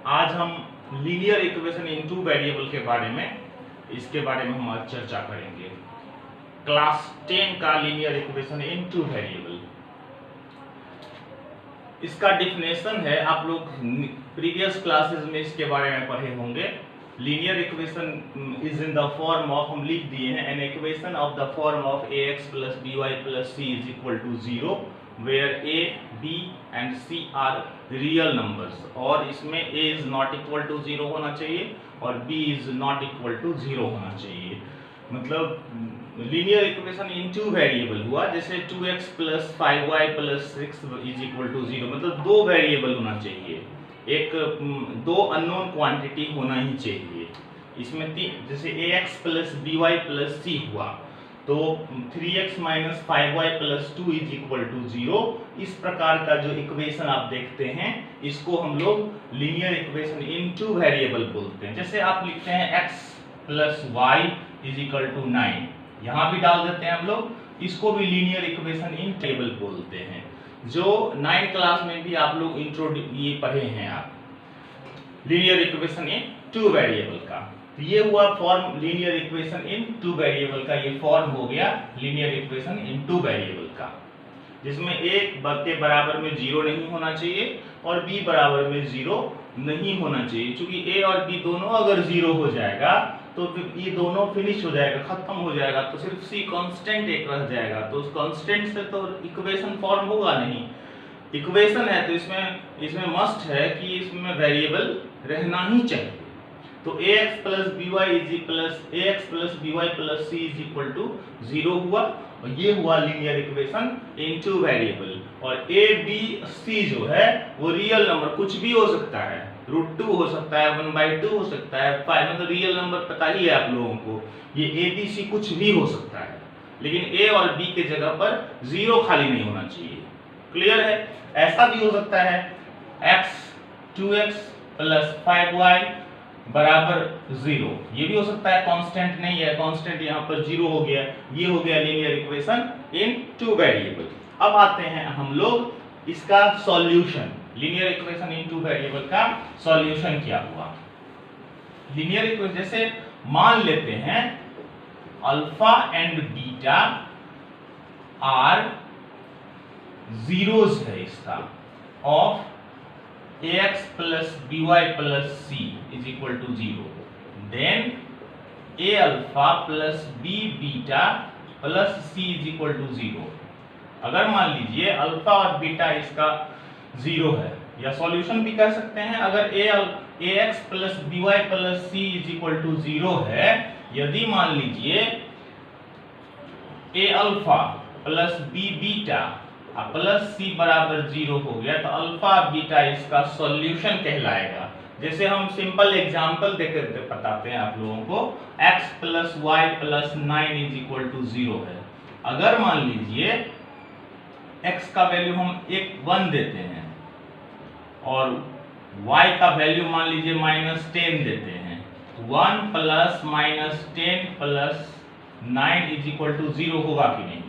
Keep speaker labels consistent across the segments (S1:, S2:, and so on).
S1: आज हम linear equation in two variable के बारे में हम आज चर्चा करेंगे। क्लास 10 का linear equation in two variable, इसका डिफिनेशन है, आप लोग प्रीवियस क्लासेस में इसके बारे में पढ़े होंगे। Linear equation is in the form of, हम लिख दिए हैं, an equation of the form of ax plus by plus c is equal to 0 where a, b and c are real numbers, और इसमें a is not equal to 0 होना चाहिए और b is not equal to 0 होना चाहिए। मतलब linear equation in two variable हुआ, जैसे 2x plus 5y plus 6 is equal to 0, मतलब दो वेरिएबल होना चाहिए, एक दो अननोन क्वांटिटी होना ही चाहिए। इसमें जैसे ax plus by plus c हुआ तो 3x minus 5y plus 2 is equal to 0। इस प्रकार का जो इक्वेशन आप देखते हैं इसको हम लोग linear equation in two variable बोलते हैं। जैसे आप लिखते हैं x plus y is equal to 9, यहाँ भी डाल देते हैं हम लोग, इसको भी लीनियर इक्वेशन इन टेबल बोलते हैं, जो 9 क्लास में भी आप लोग ये पढ़े हैं आप, linear equation in two variable का। तो ये हुआ form linear equation in two variable का, ये फॉर्म हो गया linear equation in two variable का, जिसमें a के बराबर में 0 नहीं होना चाहिए और b बराबर में 0 नहीं होना चाहिए। क्योंकि a और b दोनों अगर 0 हो जाएगा तो फिर ये दोनों फिनिश हो जाएगा, खत्म हो जाएगा, तो सिर्फ c कांस्टेंट एक रह जाएगा, तो उस कांस्टेंट से तो इक्वेशन फॉर्म होगा नहीं। इक्वेशन है तो इसमें मस्ट है कि इसमें वेरिएबल रहना ही चाहिए। तो ax plus by plus c is equal to 0 हुआ, और ये हुआ linear equation in two variable. और a b c जो है वो रियल नंबर कुछ भी हो सकता है, √2 हो सकता है, 1/2 हो सकता है, 5, मतलब रियल नंबर पता ही है आप लोगों को, ये a b c कुछ भी हो सकता है, लेकिन a और b के जगह पर 0 खाली नहीं होना चाहिए। क्लियर है? ऐसा भी हो सकता है x 2x plus 5y बराबर 0, ये भी हो सकता है, कांस्टेंट नहीं है, कांस्टेंट यहाँ पर 0 हो गया। ये हो गया linear equation in two variable. अब आते हैं हम लोग इसका solution, linear equation in two variable का सॉल्यूशन क्या हुआ। लीनियर इक्वेशन जैसे मान लेते हैं alpha and beta are zeros है इसका, of ax plus by plus c is equal to 0, then a alpha plus b beta plus c is equal to 0। अगर मान लीजिए अल्फा और बीटा इसका 0 है, या सॉल्यूशन भी कह सकते हैं, अगर ax plus by plus c is equal to 0 है, यदि मान लीजिए a alpha plus b beta plus C बराबर 0 हो गया, तो अल्फा बीटा इसका सॉल्यूशन कहलाएगा। जैसे हम सिंपल एग्जांपल देकर बताते हैं आप लोगों को, x plus y plus 9 is equal to 0 है। अगर मान लीजिए x का वैल्यू हम 1 देते हैं और y का वैल्यू मान लीजिए -10 देते हैं, 1 plus -10 plus 9 is equal to 0 होगा कि नहीं?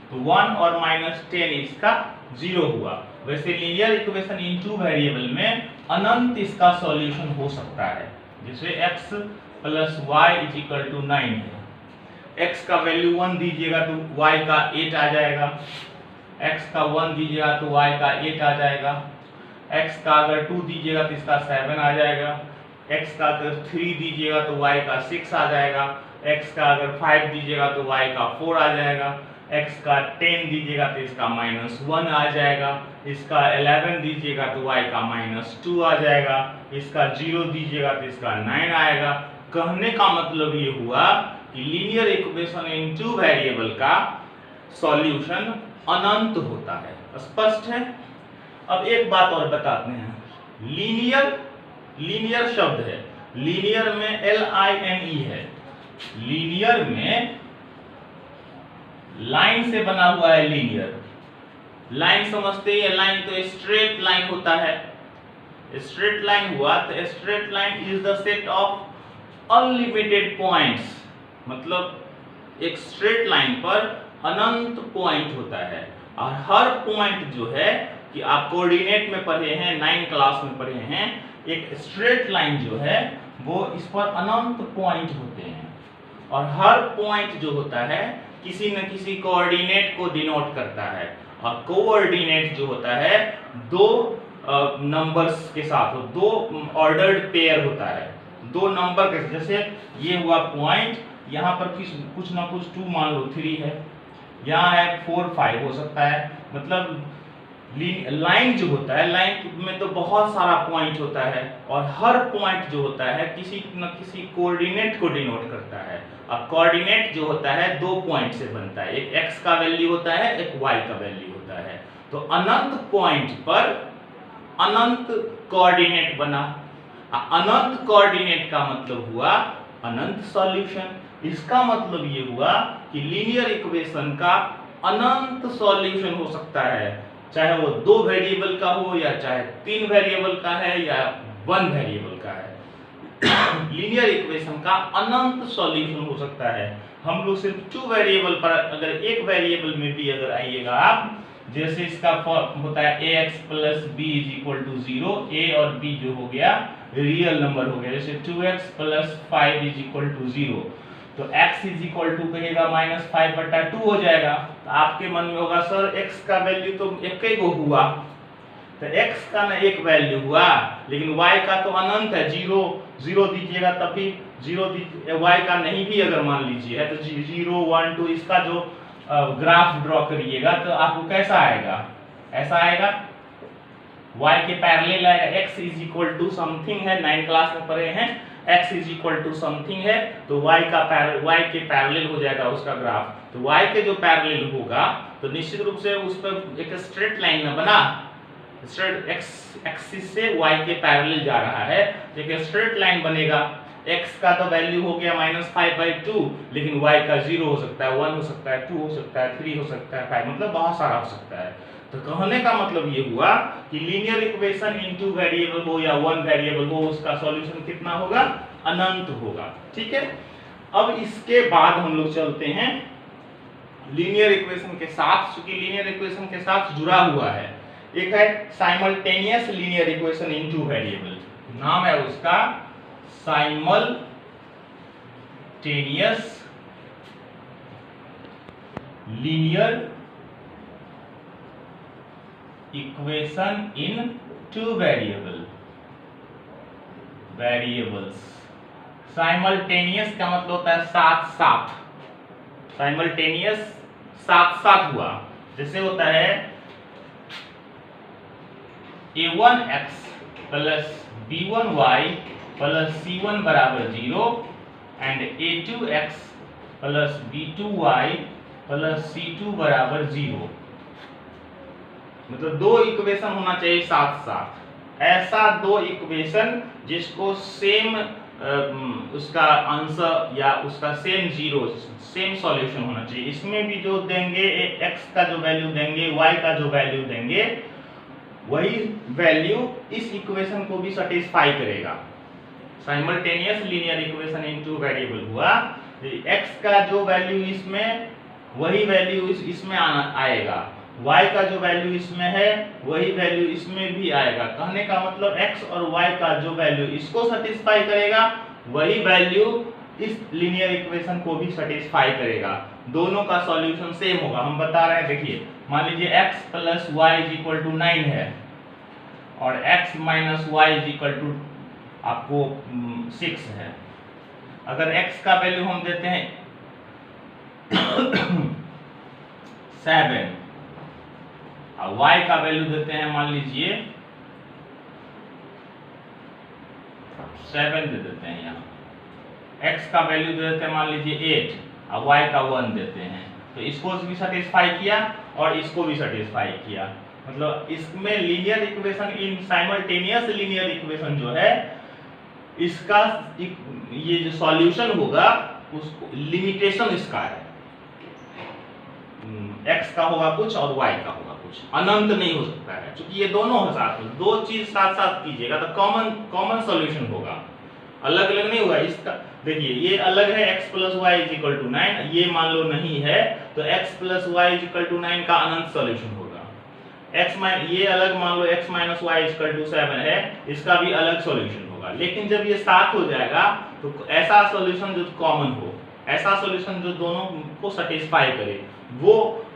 S1: तो 1 और -10 इसका 0 हुआ। वैसे linear equation in two variable में अनंत इसका सॉल्यूशन हो सकता है। जैसे x plus y is equal to 9 है, x का वैल्यू 1 दीजिएगा तो y का 8 आ जाएगा, x का 1 दीजिएगा तो y का 8 आ जाएगा, x का अगर 2 दीजिएगा तो इसका 7 आ जाएगा, x का अगर 3 दीजिएगा तो y का 6 आ जाएगा, x का अगर 5 दीजिएगा तो y का 4 आ जाएगा, x का 10 दीजिएगा तो इसका -1 आ जाएगा, इसका 11 दीजिएगा तो y का -2 आ जाएगा, इसका 0 दीजिएगा तो इसका 9 आएगा। कहने का मतलब ये हुआ कि linear equation in two variable का सॉल्यूशन अनंत होता है। स्पष्ट है? अब एक बात और बताते हैं, लीनियर शब्द है, लीनियर में LINE है, लीनियर में लाइन से बना हुआ है। लीनियर लाइन समझते ही, लाइन तो स्ट्रेट लाइन होता है, स्ट्रेट लाइन हुआ तो straight line is the set of unlimited points, मतलब एक स्ट्रेट लाइन पर अनंत पॉइंट होता है, और हर पॉइंट जो है कि आप कोऑर्डिनेट में पढ़े हैं, 9 क्लास में पढ़े हैं एक स्ट्रेट लाइन जो है वो इस पर अनंत पॉइंट होते हैं और हर पॉइंट जो होता है किसी न किसी कोऑर्डिनेट को डिनोट करता है और कोऑर्डिनेट जो होता है दो नंबर्स के साथ हो, दो ऑर्डर्ड पेयर होता है, दो नंबर के, जैसे ये हुआ पॉइंट, यहाँ पर कुछ ना कुछ 2 मान लो 3 है, यहाँ है 4 5 हो सकता है। मतलब लाइन जो होता है, लाइन में तो बहुत सारा पॉइंट होता है और हर पॉइंट जो होता है किसी न किसी कोऑर्डिनेट को डिनोट करता है और कोऑर्डिनेट जो होता है 2 पॉइंट से बनता है, एक x का वैल्यू होता है, एक y का वैल्यू होता है। तो अनंत पॉइंट पर अनंत कोऑर्डिनेट बना। अनंत कोऑर्डिनेट का मतलब हुआ अनंत सॉल्यूशन। इसका मतलब ये हुआ कि लीनियर इक्वेशन का अनंत सॉल्यूशन हो सकता है, चाहे वो 2 वेरिएबल का हो या चाहे 3 वेरिएबल का है या 1 वेरिएबल का है। लीनियर इक्वेशन का अनंत सॉल्यूशन हो सकता है। हम लोग सिर्फ 2 वेरिएबल पर, अगर एक वेरिएबल में भी अगर आइएगा आप, जैसे इसका फॉर्म होता है ax plus b is equal to 0, a और b जो हो गया रियल नंबर हो गया, जैसे 2x plus 5 is equal to 0, तो x इज इक्वल टू कहेगा -5/2 हो जाएगा। तो आपके मन में होगा सर x का वैल्यू तो एक ही को हुआ, तो x का ना एक वैल्यू हुआ लेकिन y का तो अनंत है, 0 दीजिएगा तब भी 0 दीजिए, y का नहीं भी अगर मान लीजिए है तो 0 1 2 इसका जो ग्राफ ड्रॉ करिएगा तो आपको कैसा आएगा, ऐसा आएगा, y के पैरेलल आएगा, x is equal to something है, 9 क्लास में पढ़े हैं, x is equal to something है तो y के पैरेलल हो जाएगा उसका ग्राफ। तो y के जो पैरेलल होगा तो निश्चित रूप से उस पर एक स्ट्रेट लाइन न बना, स्ट्रेट एक्सिस से y के पैरेलल जा रहा है, तो एक स्ट्रेट लाइन बनेगा। x का तो वैल्यू हो गया -5/2 लेकिन y का 0 हो सकता है, 1 हो सकता है, 2 हो सकता है, 3 हो सकता है, 5, मतलब बहुत सारा हो सकता है। तो कहने का मतलब ये हुआ कि लीनियर इक्वेशन इन 2 वेरिएबल हो या 1 वेरिएबल हो, उसका सॉल्यूशन कितना होगा, अनंत होगा। ठीक है, अब इसके बाद हम लोग चलते हैं लीनियर इक्वेशन के साथ, क्योंकि लीनियर इक्वेशन के साथ जुड़ा हुआ है, एक है साइमल्टेनियस लीनियर इक्वेशन इन 2 वेरिएबल, नाम है उसका साइमल्टेनियस लीनियर इक्वेशन इन 2 वेरिएबल्स। साइमल्टेनियस का मतलब होता है साथ साथ, साइमल्टेनियस साथ साथ हुआ, जैसे होता है a1x plus b1y plus c1 बराबर 0 and a2x plus b2y plus c2 बराबर 0, मतलब 2 इक्वेशन होना चाहिए साथ साथ। ऐसा 2 इक्वेशन जिसको सेम उसका आंसर या उसका सेम 0 सेम सॉल्यूशन होना चाहिए। इसमें भी जो देंगे x का जो वैल्यू देंगे, y का जो वैल्यू देंगे, वही वैल्यू इस इक्वेशन को भी सेटिस्फाई करेगा। साइमल्टेनियस लीनियर इक्वेशन इन 2 वेरिएबल हुआ, x का जो वैल्यू इसमें वही वैल्यू इसमें आएगा, y का जो वैल्यू इसमें है वही वैल्यू इसमें भी आएगा। कहने का मतलब x और y का जो वैल्यू इसको सेटिस्फाई करेगा वही वैल्यू इस लीनियर इक्वेशन को भी सेटिस्फाई करेगा, दोनों का सॉल्यूशन सेम होगा। हम बता रहे हैं, देखिए मान लीजिए x plus y is equal to 9 है और x minus y is equal to आपको 6 है। अगर x का वैल्यू हम देते हैं 7 और y का वैल्यू देते हैं मान लीजिए 7 दे देते हैं, यहाँ x का वैल्यू दे देते हैं मान लीजिए 8 और y का 1 देते हैं, तो इसको भी सेटिस्फाई किया और इसको भी सेटिस्फाई किया। मतलब इसमें लीनियर इक्वेशन इन साइमल्टेनियस लीनियर इक्वेशन जो है इसका ये जो सॉल्यूशन होगा उसको लिमिटेशन इसका है, x का होगा कुछ और y का होगा कुछ, अनंत नहीं हो सकता है, क्योंकि ये दोनों साथ में 2 चीज साथ साथ कीजिएगा तो कॉमन सॉल्यूशन होगा, अलग अलग नहीं होगा। इसका देखिए ये अलग है x plus Y is equal to 9, ये मान लो नहीं है तो x plus Y is equal to 9 का अनंत सॉल्यूशन होगा। x माइनस ये अलग मान लो x minus Y equal to 7 है, इसका भी अलग सॉल्यूशन होगा। लेकिन जब ये साथ हो जाएगा तो ऐसा सॉल्यूशन जो कॉमन हो, ऐसा सॉल्यूशन जो दोनों को सेटिस्फाई करे, वो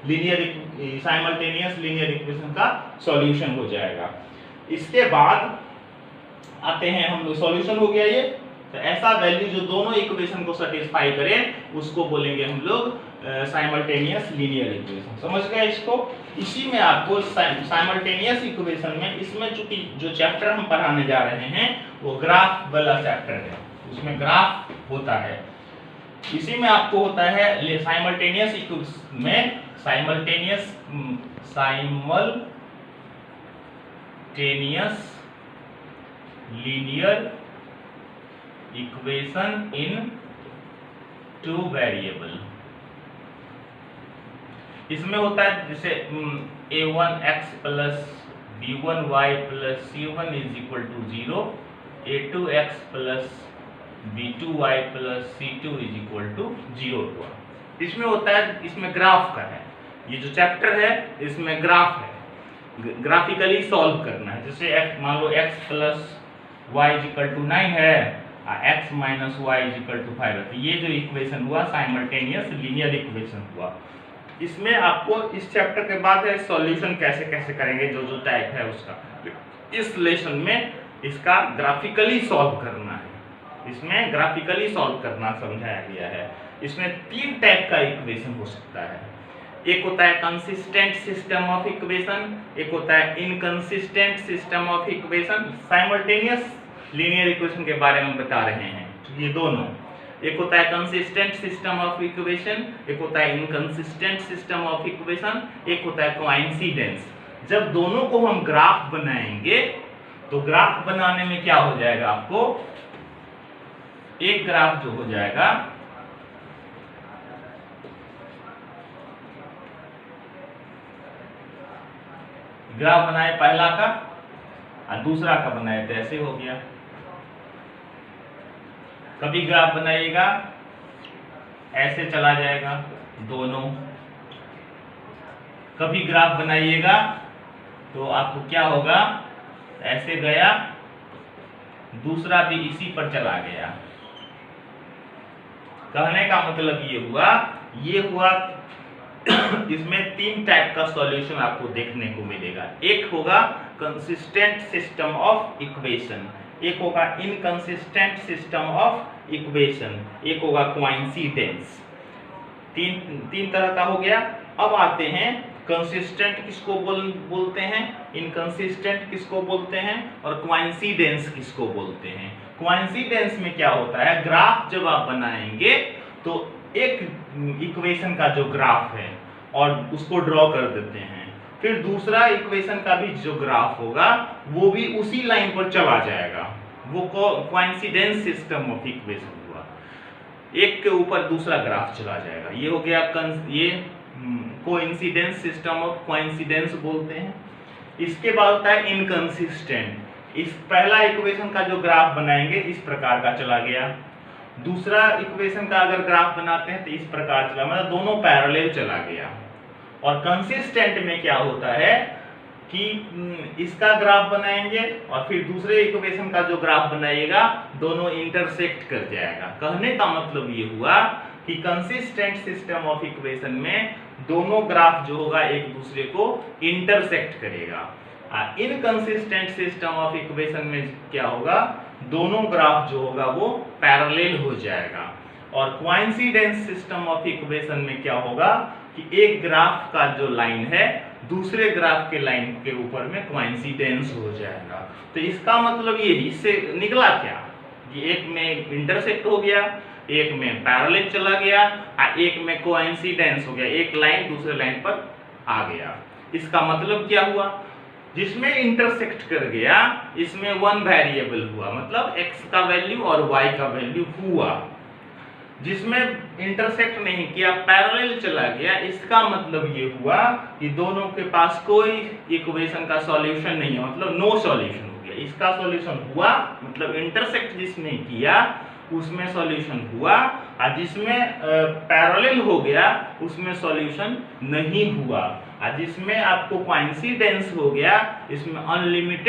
S1: लीनियर साइमल्टेनियस लीनियर इक्वेशन का सॉल्यूशन हो जाएगा। इसके बाद आते हैं हम लोग, सॉल्यूशन हो गया ये, तो ऐसा वैल्यू जो दोनों इक्वेशन को सेटिस्फाई करे उसको बोलेंगे हम लोग साइमल्टेनियस लीनियर इक्वेशन। समझ गए इसको? इसी में आपको साइमल्टेनियस इक्वेशन में, इसमें चूंकि जो चैप्टर हम पढ़ाने जा रहे हैं वो ग्राफ वाला चैप्टर है, उसमें ग्राफ होता है। इसी में आपको होता है साइमल्टेनियस इक्वेशन में simultaneous linear equation in two variable. इसमें होता है जैसे a1x plus b1y plus c1 is equal to 0, a2x plus b2y plus c2 is equal to 0 हुआ। इसमें होता है, इसमें ग्राफ का है, ये जो चैप्टर है इसमें ग्राफ है, ग्राफिकली सॉल्व करना है। जैसे x मान लो x plus y is equal to 9 है, x minus Y is equal to 5 है, तो ये जो इक्वेशन हुआ साइमल्टेनियस लीनियर इक्वेशन हुआ। इसमें आपको इस चैप्टर के बाद है सॉल्यूशन कैसे कैसे करेंगे, जो जो टाइप है उसका, इस लेसन में इसका ग्राफिकली सॉल्व करना है, इसमें ग्राफिकली सॉल्व करना समझाया गया है। इसमें 3 टाइप का इक्वेशन हो सकता है, एक होता है कंसिस्टेंट सिस्टम ऑफ इक्वेशन, एक होता है inconsistent system of equation. Simultaneous linear equation के बारे में बता रहे हैं, तो ये दोनों, एक होता है कंसिस्टेंट सिस्टम ऑफ इक्वेशन, एक होता है इनकंसिस्टेंट सिस्टम ऑफ इक्वेशन, एक होता है कोइंसिडेंस। जब दोनों को हम ग्राफ बनाएंगे तो ग्राफ बनाने में क्या हो जाएगा, आपको एक ग्राफ जो हो जाएगा ग्राफ बनाए पहला का और दूसरा का बनाए तो ऐसे हो गया। कभी ग्राफ बनाइएगा ऐसे चला जाएगा दोनों, कभी ग्राफ बनाइएगा तो आपको क्या होगा, ऐसे गया, दूसरा भी इसी पर चला गया। कहने का मतलब ये हुआ इसमें 3 टाइप का सॉल्यूशन आपको देखने को मिलेगा। एक होगा कंसिस्टेंट सिस्टम ऑफ इक्वेशन, एक होगा इनकंसिस्टेंट सिस्टम ऑफ इक्वेशन, एक होगा कोइंसिडेंस। तीन तरह का हो गया। अब आते हैं कंसिस्टेंट किसको बोलते हैं, इनकंसिस्टेंट किसको बोलते हैं और कोइंसिडेंस किसको बोलते हैं। कोइंसिडेंस में क्या होता है, ग्राफ जब आप बनाएंगे तो एक इक्वेशन का जो ग्राफ है और उसको ड्रॉ कर देते हैं, फिर दूसरा इक्वेशन का भी जो ग्राफ होगा वो भी उसी लाइन पर चला जाएगा, वो कोइंसिडेंस सिस्टम ऑफ इक्वेशन हुआ। एक के ऊपर दूसरा ग्राफ चला जाएगा, ये हो गया ये कोइंसिडेंस सिस्टम ऑफ कोइंसिडेंस बोलते हैं। इसके बाद होता है इनकंसिस्टेंट। इस पहला इक्वेशन का जो ग्राफ बनाएंगे इस प्रकार का चला गया, दूसरा इक्वेशन का अगर ग्राफ बनाते हैं तो इस प्रकार चला, मतलब दोनों पैरेलल चला गया। और कंसिस्टेंट में क्या होता है कि इसका ग्राफ बनाएंगे और फिर दूसरे इक्वेशन का जो ग्राफ बनाइएगा दोनों इंटरसेक्ट कर जाएगा। कहने का मतलब ये हुआ कि कंसिस्टेंट सिस्टम ऑफ इक्वेशन में दोनों ग्राफ जो होगा एक दूसरे को इंटरसेक्ट करेगा। इनकंसिस्टेंट सिस्टम ऑफ इक्वेशन में क्या होगा, दोनों ग्राफ जो होगा वो पैरेलल हो जाएगा। और कोइंसिडेंस सिस्टम ऑफ इक्वेशन में क्या होगा कि एक ग्राफ का जो लाइन है दूसरे ग्राफ के लाइन के ऊपर में कोइंसिडेंस हो जाएगा। तो इसका मतलब ये, इससे निकला क्या कि एक में इंटरसेक्ट हो गया, एक में पैरेलल चला गया और एक में कोइंसिडेंस हो गया, एक लाइन दूसरे लाइन पर आ गया। इसका मतलब क्या हुआ, जिसमें इंटरसेक्ट कर गया इसमें 1 वेरिएबल हुआ, मतलब x का वैल्यू और y का वैल्यू हुआ। जिसमें इंटरसेक्ट नहीं किया पैरेलल चला गया, इसका मतलब ये हुआ कि दोनों के पास कोई इक्वेशन का सॉल्यूशन नहीं है, मतलब नो सॉल्यूशन हो गया। इसका सॉल्यूशन हुआ मतलब इंटरसेक्ट जिसने किया उसमें सॉल्यूशन हुआ, और जिसमें पैरेलल हो गया उसमें सॉल्यूशन नहीं हुआ। जिसमें आपको कोइंसिडेंस हो गया, इसमें अनलिमिटेड